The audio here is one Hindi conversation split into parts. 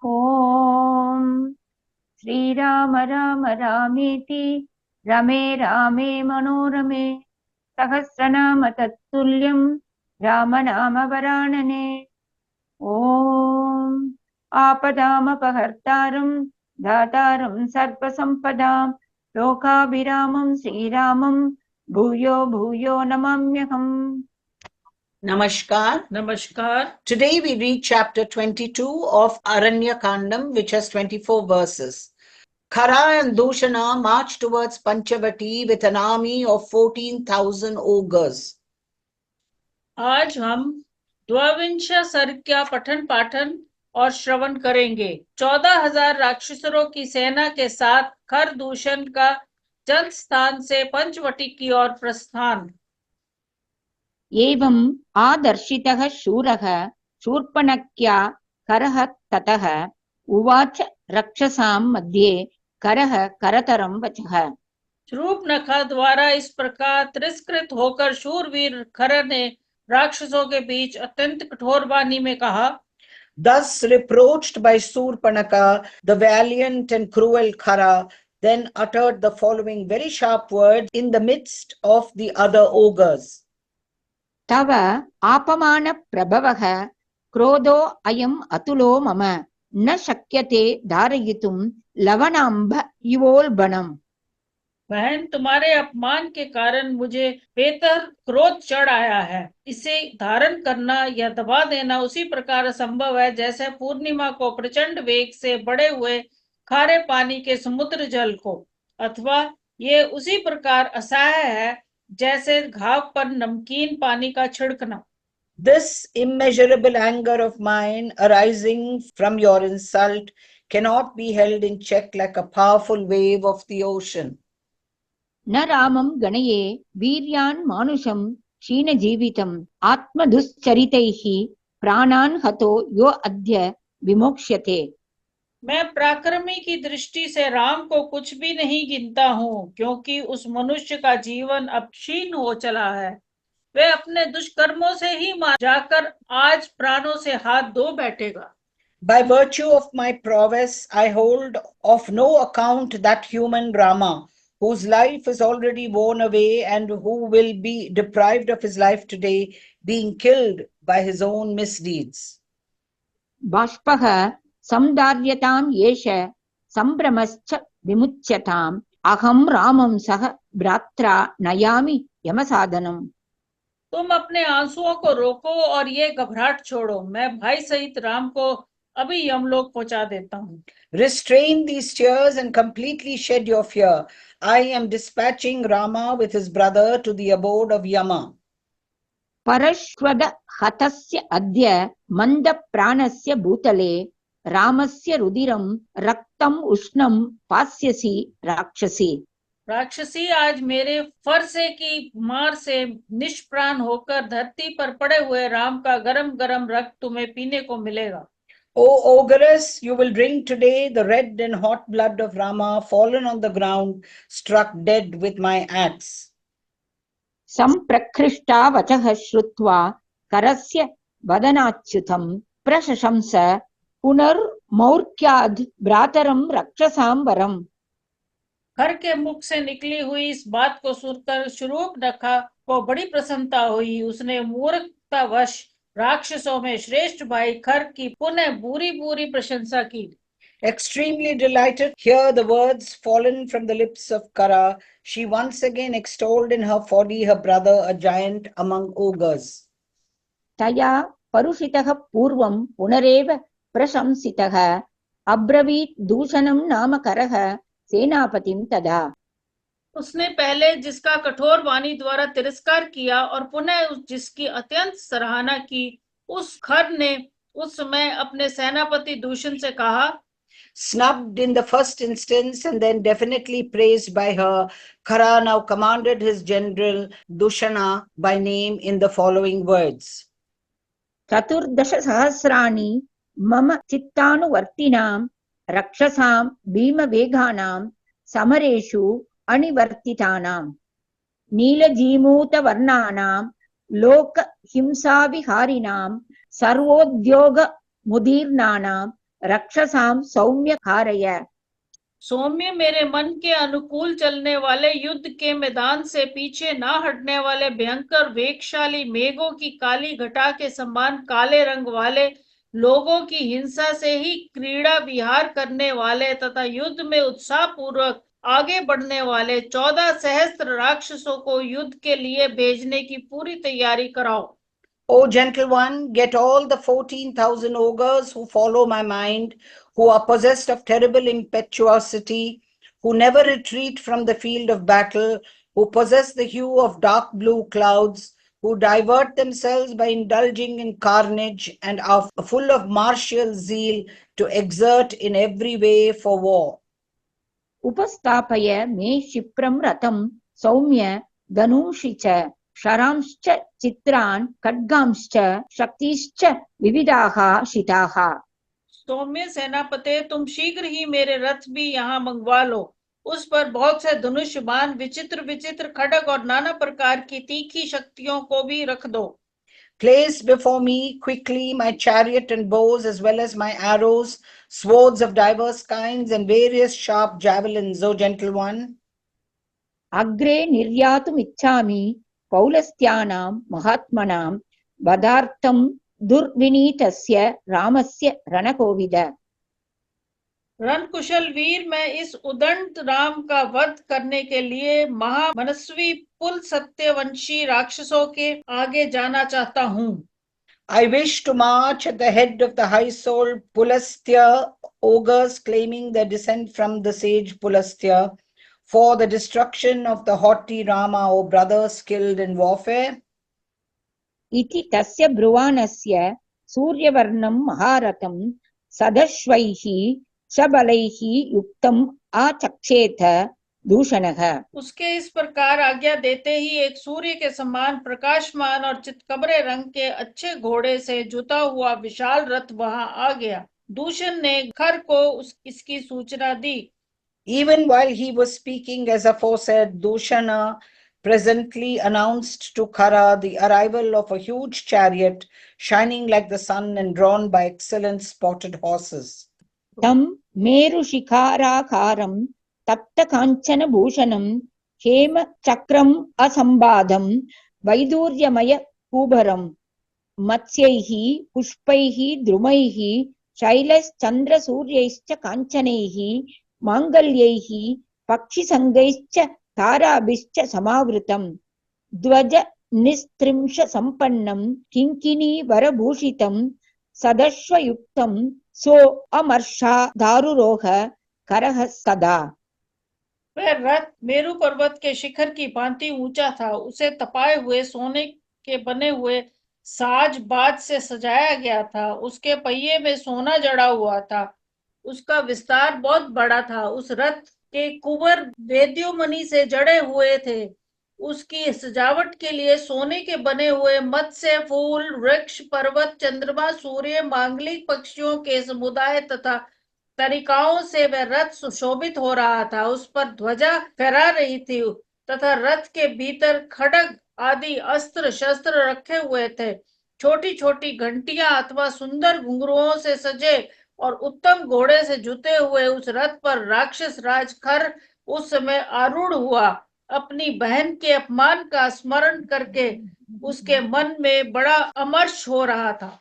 ॐ श्रीराम राम रामेति रमे रामे मनोरमे सहस्रनाम तत्तुल्यं रामनाम वरानने। ॐ आपदामपहर्तारं दातारं सर्वसम्पदां लोकाभिरामं श्रीरामं भूयो भूयो नमाम्यहम्। Namaskar. Namaskar. Today we read chapter 22 of Aranya Kandam, which has 24 verses. Khara and Dushana marched towards Panchavati with an army of 14,000 ogres. आज हम द्वाविंश सर्ग का पठन पाठन और श्रवण करेंगे। 14,000 राक्षसों की सेना के साथ खर दूषण का जन स्थान से पंचवटी की ओर प्रस्थान। एवं आदर्शितः शूरः शूर्पणख्या करः ततः उवाच रक्षसां मध्ये करः करतरं वचः। शूर्पणखा द्वारा इस प्रकार तिरस्कृत होकर शूरवीर खर ने राक्षसों के बीच अत्यंत कठोर वाणी में कहा। Thus reproached by Surpanaka, the valiant and cruel Khara then uttered the following very sharp words in the midst of the other ogres. तव आपमान प्रभवः क्रोधो अयम् अतुलो मम न शक्यते धारयितुं लवणाम्भ इवोल्बणम्। बहन, तुम्हारे अपमान के कारण मुझे बेहतर क्रोध चढ़ आया है। इसे धारण करना या दबा देना उसी प्रकार संभव है जैसे पूर्णिमा को प्रचंड वेग से बढ़े हुए खारे पानी के समुद्र जल को, अथवा ये उसी प्रकार असह्य है जैसे घाव पर नमकीन पानी का छिड़कना। This immeasurable anger of mine arising from your insult cannot be held in check like a powerful wave of the ocean. न रामं गणये वीर्यान् मानुषं क्षीणजीवितम् आत्मदुश्चरितैः प्राणान् हतो यो अद्य विमोक्ष्यते। मैं पराक्रमी की दृष्टि से राम को कुछ भी नहीं गिनता हूँ, क्योंकि उस मनुष्य का जीवन अब क्षीण हो चला है। वे अपने दुष्कर्मों से ही मार जाकर आज प्राणों से हाथ धो बैठेगा। By virtue of my prowess, I hold of no account that human Rama, whose life is already worn away and who will be deprived of his life today, being killed by his own misdeeds. बाष्पः संदार्यतां येष संभ्रमश्च विमुच्यताम् अहं रामं सह भ्रात्रा नयामि यमसाधनम्। तुम अपने आंसुओं को रोको और ये घबराहट छोड़ो। मैं भाई सहित राम को अभी यमलोक पहुंचा देता हूँ। Restrain these tears and completely shed your fear. I am dispatching Rama with his brother to the abode of Yama. परश्वद हतस्य अद्य मंद प्राणस्य भूतले रामस्य रुधिरं रक्तम् उष्णं पास्यसि राक्षसी। राक्षसी, आज मेरे फरसे की मार से निष्प्राण होकर धरती पर पड़े हुए राम का गरम गरम रक्त तुम्हें पीने को मिलेगा। O ogress, you will drink today the red and hot blood of Rama, fallen on the ground, struck dead with my axe. संप्रकृष्टा वचः श्रुत्वा करस्य वदनाच्युतं प्रशंस पुनर्मौर्क्याद् भ्रातरं रक्षसां वरम्। खर के मुख से निकली हुई इस बात को सुनकर शूर्पणखा को बड़ी प्रसन्नता हुई। उसने मूर्खतावश राक्षसों में श्रेष्ठ भाई खर की पुनः बुरी बुरी प्रशंसा की। Extremely delighted to hear the words fallen from the lips of Kara, she once again extolled in her folly her brother, a giant among ogres. तया परुषितः पूर्वं पुनरेव प्रशंसितः अब्रवीत् दूषणं नाम करः सेनापतिं तदा। उसने पहले जिसका कठोर वाणी द्वारा तिरस्कार किया और पुनः जिसकी अत्यंत सराहना की, उस खर ने उस समय अपने सेनापति दूषण से कहा। Snubbed in the first instance and then definitely praised by her, Khara now commanded his general Dushana by name in the following words. चतुर्दश सहस्राणि मम चित्तानुवर्तिनां रक्षसां भीमवेगानां समरेषु अनिवर्तितानां नीलजीमूतवर्णानां लोकहिंसाविहारिणां सर्वोद्योगमुदीर्णानां रक्षसां सौम्य कारय। सौम्य मेरे मन के अनुकूल चलने वाले, युद्ध के मैदान से पीछे ना हटने वाले, भयंकर वेगशाली मेघों की काली घटा के समान काले रंग वाले, लोगों की हिंसा से ही क्रीड़ा विहार करने वाले तथा युद्ध में उत्साह पूर्वक आगे बढ़ने वाले 14 सहस्त्र राक्षसों को युद्ध के लिए भेजने की पूरी तैयारी कराओ। O gentle one, get all the 14,000 ogres who follow my mind, who are possessed of terrible impetuosity, who never retreat from the field of battle, who possess the hue of dark blue clouds, who divert themselves by indulging in carnage and are full of martial zeal to exert in every way for war. उपस्थापय मे क्षिप्रं रथं सौम्य धनुषि च शरांश्च चित्रान् खड्गांश्च शक्तिश्च विविधाः शिताः। सौम्य सेनापते, तुम शीघ्र ही मेरे रथ भी यहाँ मंगवा लो। उस पर बहुत से धनुष बाण, विचित्र विचित्र खड्ग और नाना प्रकार की तीखी शक्तियों को भी रख दो। Place before me quickly my chariot and bows, as well as my arrows, swords of diverse kinds, and various sharp javelins, O gentle one. अग्रे निर्यातुमिच्छामि पौलस्त्यानां महात्मनां वधार्थं दुर्विनीतस्य रामस्य रणकोविद। रणकुशल वीर, मैं इस उदंड राम का वध करने के लिए महामनस्वी पुल सत्यवंशी राक्षसों के आगे जाना चाहता हूँ। I wish to march at the head of the high-souled Pulastya ogres claiming their descent from the sage Pulastya for the destruction of the haughty Rama, O brother skilled in warfare. इति तस्य ब्रुवाणस्य सूर्यवर्णं महारथं सदश्वैः सबलैः युक्तम् आचक्षेथ दूषणः। उसके इस प्रकार आज्ञा देते ही एक सूर्य के समान प्रकाशमान और चितकबरे रंग के अच्छे घोड़े से जुता हुआ विशाल रथ वहां आ गया। दूषण ने खर को इसकी सूचना दी। Even while he was speaking, as aforesaid, Dushana presently announced to Khara the arrival of a huge chariot shining like the sun and drawn by excellent spotted horses. तं मेरुशिखाराकारं तप्तकाञ्चनभूषणं हेमचक्रम् असम्बाधं वैदूर्यमय कुबरं मत्स्यैः पुष्पैः द्रुमैः शैलश्चन्द्रसूर्यैश्च काञ्चनैः माङ्गल्यैः पक्षिसङ्गैश्च ताराभिश्च समावृतं ध्वजनिस्त्रिंशसम्पन्नं किङ्किणीवरभूषितं सदश्वयुक्तं सो अमर्षादारुरोह करः सदा। वह रथ मेरु पर्वत के शिखर की भांति ऊंचा था। उसे तपाए हुए सोने के बने हुए साज बाज से सजाया गया था। उसके पहिए में सोना जड़ा हुआ था। उसका विस्तार बहुत बड़ा था। उस रथ के कुंवर वेद्योमणि से जड़े हुए थे। उसकी सजावट के लिए सोने के बने हुए मत्स्य, फूल, वृक्ष, पर्वत, चंद्रमा, सूर्य, मांगलिक पक्षियों के समुदाय तथा तरीकाओं से वह रथ सुशोभित हो रहा था। उस पर ध्वजा फहरा रही थी तथा रथ के भीतर खड्ग आदि अस्त्र शस्त्र रखे हुए थे। छोटी छोटी घंटियां अथवा सुंदर घुंघरुओं से सजे और उत्तम घोड़े से जुते हुए उस रथ पर राक्षस राज खर उस समय आरूढ़ हुआ। अपनी बहन के अपमान का स्मरण करके उसके मन में बड़ा अमर्ष हो रहा था।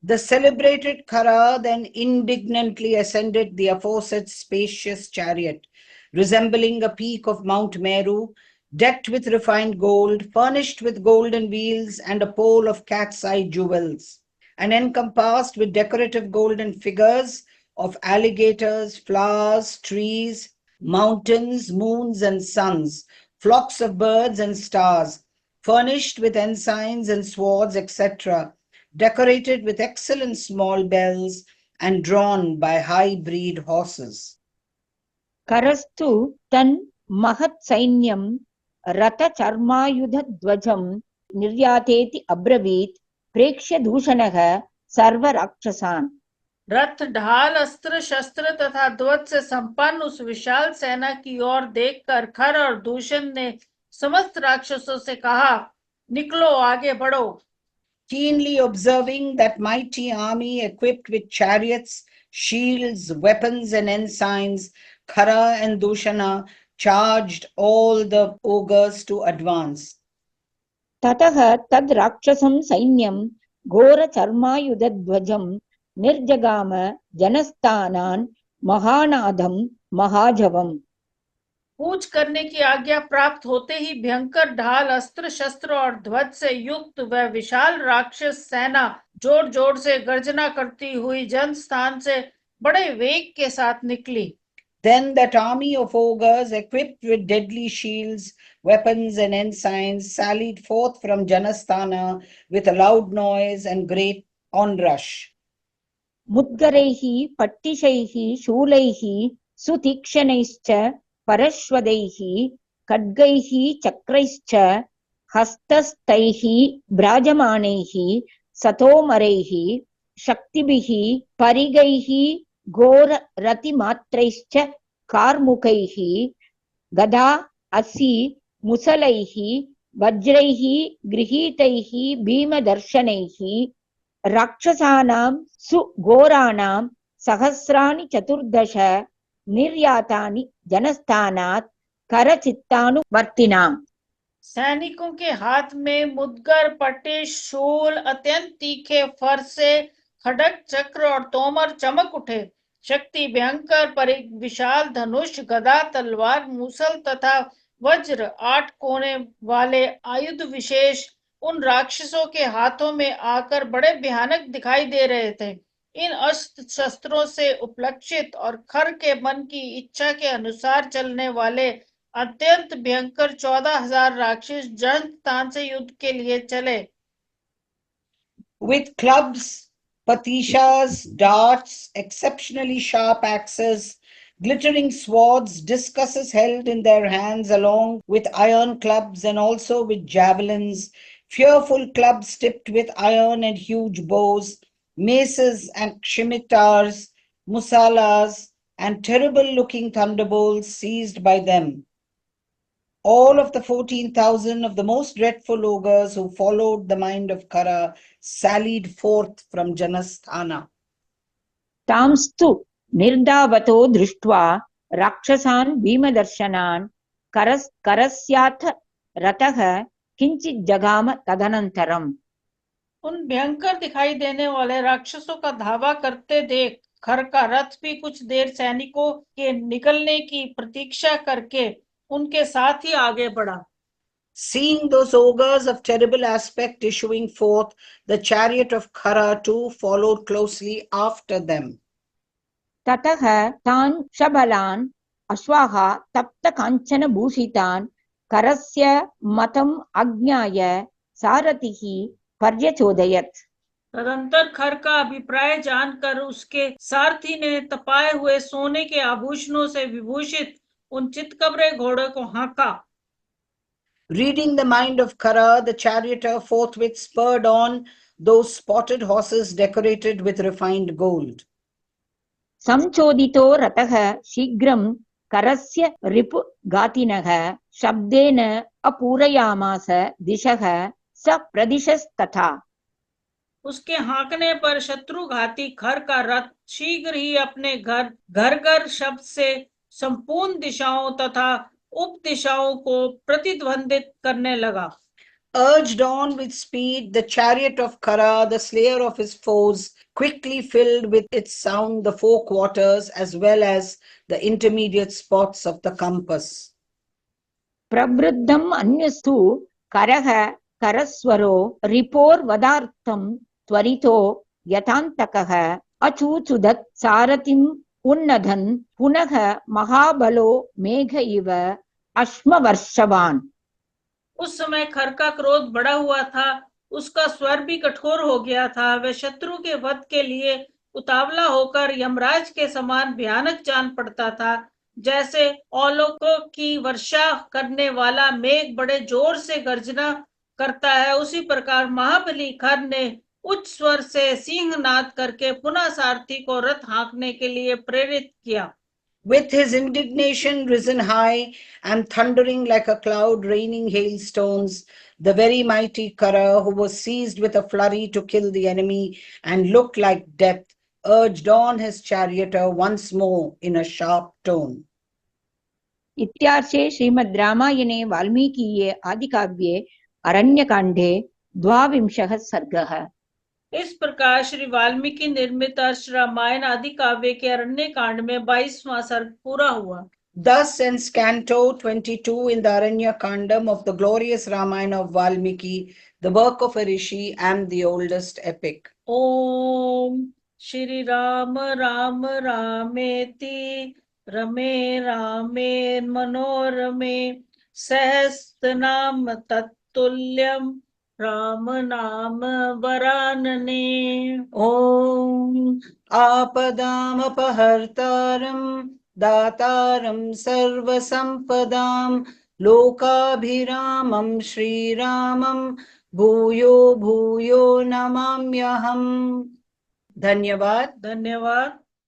The celebrated Khara then indignantly ascended the aforesaid spacious chariot, resembling a peak of Mount Meru, decked with refined gold, furnished with golden wheels and a pole of cat's eye jewels, and encompassed with decorative golden figures of alligators, flowers, trees, mountains, moons and suns, flocks of birds and stars, furnished with ensigns and swords, etc., decorated with excellent small bells and drawn by high-breed horses. करस्तु तन् महत् सैन्यं रथचर्मायुधध्वजं निर्यातेति अब्रवीत् प्रेक्ष्य दूषणः सर्वराक्षसान्। रथ, ढाल, अस्त्र शस्त्र तथा ध्वज से संपन्न उस विशाल सेना की ओर देखकर खर और दूषण ने समस्त राक्षसों से कहा, निकलो, आगे बढ़ो। Keenly observing that mighty army equipped with chariots, shields, weapons, and ensigns, Khara and Dushana charged all the ogres to advance. ततः तद् राक्षसं सैन्यं घोरचर्मायुधध्वजं निर्जगाम जनस्थानान् महानादं महाजवम्। कूच करने की आज्ञा प्राप्त होते ही भयंकर ढाल, अस्त्र शस्त्र और ध्वज से युक्त वह विशाल राक्षस सेना जोर जोर से गर्जना करती हुई जनस्थान से बड़े वेग के साथ निकली। Then that army of ogres, equipped with deadly shields, weapons, and ensigns, sallied forth from Janasthana with a loud noise and great onrush. मुद्गरैः पट्टिशैः शूलैः सुतीक्ष्णैश्च परश्वदैः खड्गैः चक्रैश्च हस्तस्थैः भ्राजमानैः सतोमरैः शक्तिभिः परिगैः घोररतिमात्रैश्च कार्मुकैः गदा असि मुसलैः वज्रैः गृहीतैः भीमदर्शनैः राक्षसानां सुघोराणां सहस्राणि चतुर्दश निर्यातानि जनस्थानात् करचित्तानुवर्तिनाम्। सैनिकों के हाथ में मुद्गर, पट्टे, शूल, अत्यंत तीखे फरसे, खड्ग, चक्र और तोमर चमक उठे। शक्ति भयंकर पर एक विशाल धनुष, गदा, तलवार, मूसल तथा वज्र 8 कोने वाले आयुध विशेष उन राक्षसों के हाथों में आकर बड़े भयानक दिखाई दे रहे थे। इन अस्त्र शस्त्रों से उपलक्षित और खर के मन की इच्छा के अनुसार चलने वाले अत्यंत भयंकर 14,000 राक्षस जनस्थान से युद्ध के लिए चले। With clubs, patishas, darts, exceptionally sharp axes, glittering swords, discuses held in their hands along with iron clubs and also with javelins, fearful clubs tipped with iron and huge bows, maces and scimitars, musalas, and terrible-looking thunderbolts seized by them. All of the 14,000 of the most dreadful ogres who followed the mind of Khara sallied forth from Janasthana. तांस्तु निर्धावतो दृष्ट्वा राक्षसान् भीमदर्शनान् करस्याथ रथः किंचित जगाम तदनन्तरम्। उन भयंकर दिखाई देने वाले राक्षसों का धावा करते देख खर का रथ भी कुछ देर सैनिकों के निकलने की प्रतीक्षा करके उनके साथ ही आगे बढ़ा। Seeing those ogres of terrible aspect issuing forth, the chariot of Khara too followed closely after them. ततः तान् शबलान् अश्वाः तप्त काञ्चन भूषितान् करस्य मतम् अज्ञाय सारथिः पर्यचोदयत्। तदंतर खर का अभिप्राय जानकर उसके सारथी ने तपाए हुए सोने के आभूषणों से विभूषित उन चितकबरे घोड़े को हाँका। Reading the mind of Khara, the charioteer forthwith spurred on those spotted horses decorated with refined gold. संचोदितो रथः शीघ्रं करस्य रिपु घातिनः शब्देन अपूरयामास दिशः स प्रदिशस्तथा। उसके हाँकने पर शत्रुघाती खर का रथ शीघ्र ही अपने घर शब्द से संपूर्ण दिशाओं तथा उप दिशाओं को प्रतिध्वनित करने लगा। Urged on with speed, the chariot of Khara, the slayer of his foes, quickly filled with its sound the four quarters as well as the intermediate spots of the compass. प्रवृद्धम् अन्यस्तु करः करस्वरो रिपोर्वदार्थं त्वरितो यथान्तकः अचूचुदत् सारथिम् उन्नधन् पुनः महाबलो मेघ इव अश्मवर्षवान्। उस समय खर का क्रोध बढ़ा हुआ था, उसका स्वर भी कठोर हो गया था। वह शत्रु के वध के लिए उतावला होकर यमराज के समान भयानक जान पड़ता था। जैसे औलोकों की वर्षा करने वाला मेघ बड़े जोर से गर्जना करता है, उसी प्रकार महाबली खर ने उच्च स्वर से सिंहनाद करके पुनः सारथी को रथ हाँकने के लिए प्रेरित किया। With his indignation risen high and thundering like a cloud raining hailstones, the very mighty Khara, who was seized with a flurry to kill the enemy and looked like death, urged on his charioteer once more in a sharp tone. इत्यार्षे श्रीमद् रामायणे वाल्मीकीये आदिकाव्ये अरण्यकाण्डे 22 सर्गः। इस प्रकार श्री वाल्मीकि निर्मित अर्ष रामायण आदि काव्य के अरण्य कांड में 22वां सर्ग पूरा हुआ। Thus ends Canto 22 in the Aranya Kandam of the glorious Ramayana of Valmiki, the work of a rishi and the oldest epic. ओम श्री राम राम रामेति रमे रामे मनोरमे सहस्रनाम तत्तुल्यम राम नाम वरानने। Om Apadam Apahartaram Dataram Sarva Sampadam Lokabhiramam Shri Ramam Bhuyo Bhuyo Namamyaham. Dhanyavad. धन्यवाद।